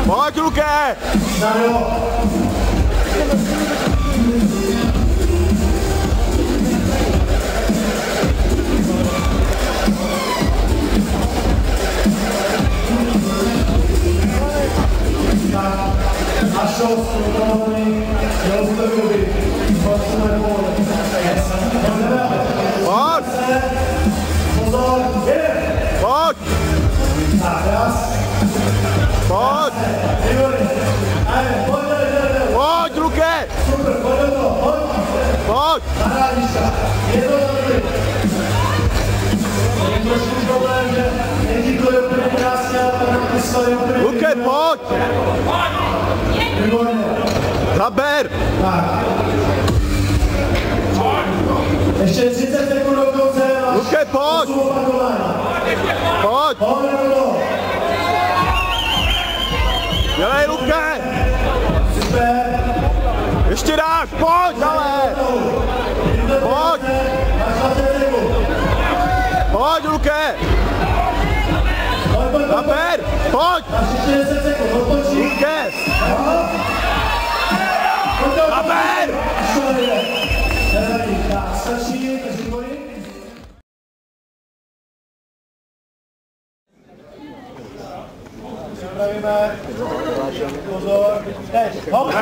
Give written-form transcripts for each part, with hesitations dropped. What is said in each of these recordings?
Pojď, Luke! Pojď! Pojď, Luke! Pojď! Luke, pojď! Zaber! Ještě 30 sekund do konce. Luke, pojď! Pojď! Dělej, Luke! Ještě dáš, pojď, ale! Pojď! Pojď, Luke! Zaber! Pojď! Luke! Zaber! Připravíme. Pozor. Teď. Hop.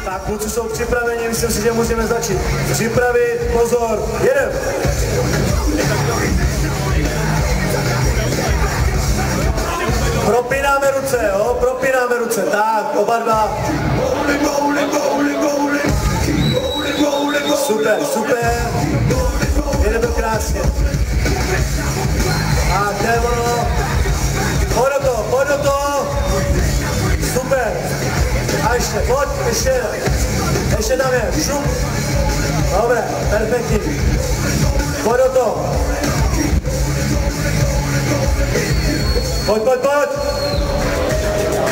Tak, kluci jsou připraveni, myslím si, že můžeme začít. Připravit, pozor, jedem! Propínáme ruce, jo, propínáme ruce, tak, oba dva. Super, super, jede to krásně. Tak, to je ono. Pojď do toho. Super. A ještě, pojď, ještě tam je, šup. Dobré, perfektní. Pojď do toho. Pojď.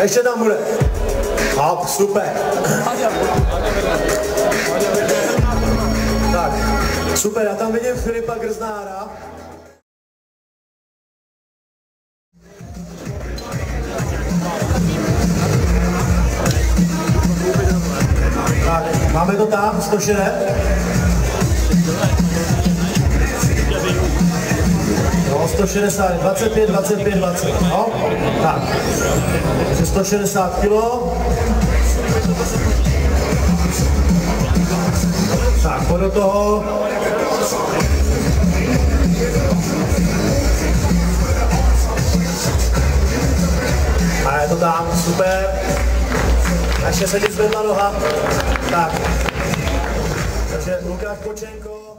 Ještě tam bude. Hop, super. Tak, super, já tam vidím Filipa Grznára. Tak, máme to tam, 106. No, 160, 25, 25, 20. No, tak. Takže 160 kg. Tak, pojď do toho. A je to tam, super. A ještě se ti zvedla noha. Tak. Takže Lukáš Počenko.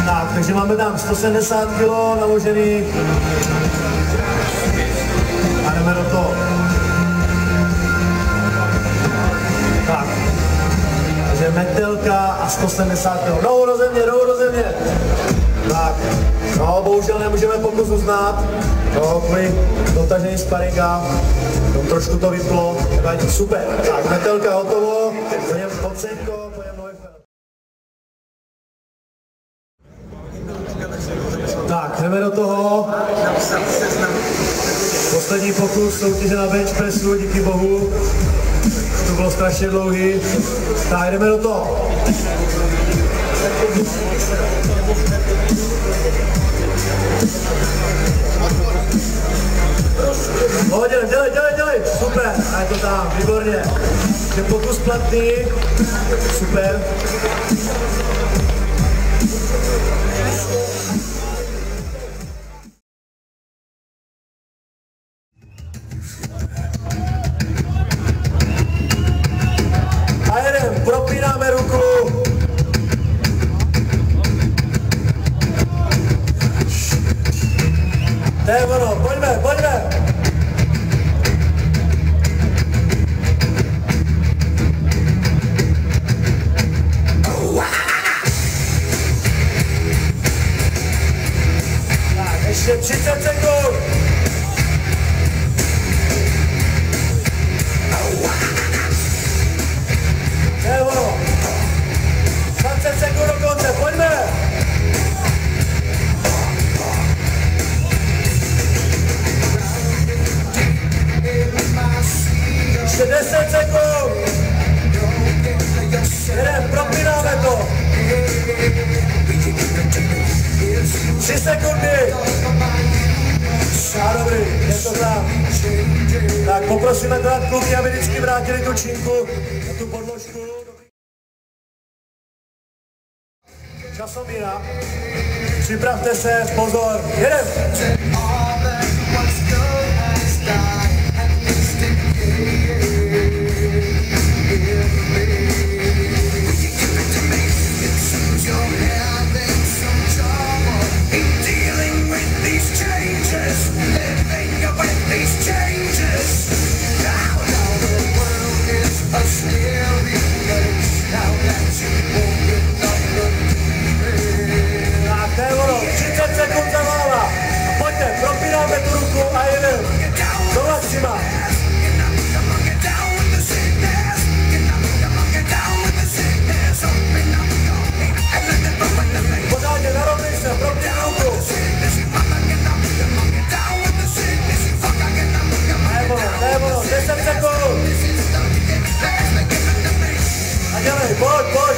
Tak, takže máme tam 170 kg naložený. A jdeme do toho. Tak. Takže metelka a 170 kg. Jdou do země. Tak. No, bohužel nemůžeme pokus uznat. No, kvůli dotažení sparinga. Trošku to vyplo. Super. Tak, metelka hotovo. Pojďme Pocenko, pojďme Neufeld. Tak, jdeme do toho. Poslední pokus soutěže na bench pressu, díky bohu. To bylo strašně dlouhý. Tak, jdeme do toho. Dělej, super. super, a je to tam, výborně. Je pokus platný, super. A jedem, propínáme ruku. To je ono, pojďme, pojďme. Tak, ještě 30 sekund. To je ono. 20 sekund do konce, pojďme. Ještě 10 sekund. Jedem, propínáme to. 3 sekundy. A dobrý, je to tam. Tak poprosíme teda kluky, aby vždycky vrátili tu činku na tu podložku. Časomíra. Připravte se, pozor, jedem. Tak to je ono, 30 sekund zamála. A pojďte, propínáme tu ruku a jedem. Do maxima. Pořádně, narovnej se, propín ruku. To je ono, 10 sekund. A dělej, pojď.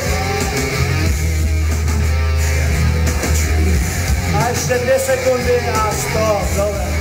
A ještě 2 sekundy a stop, dobré.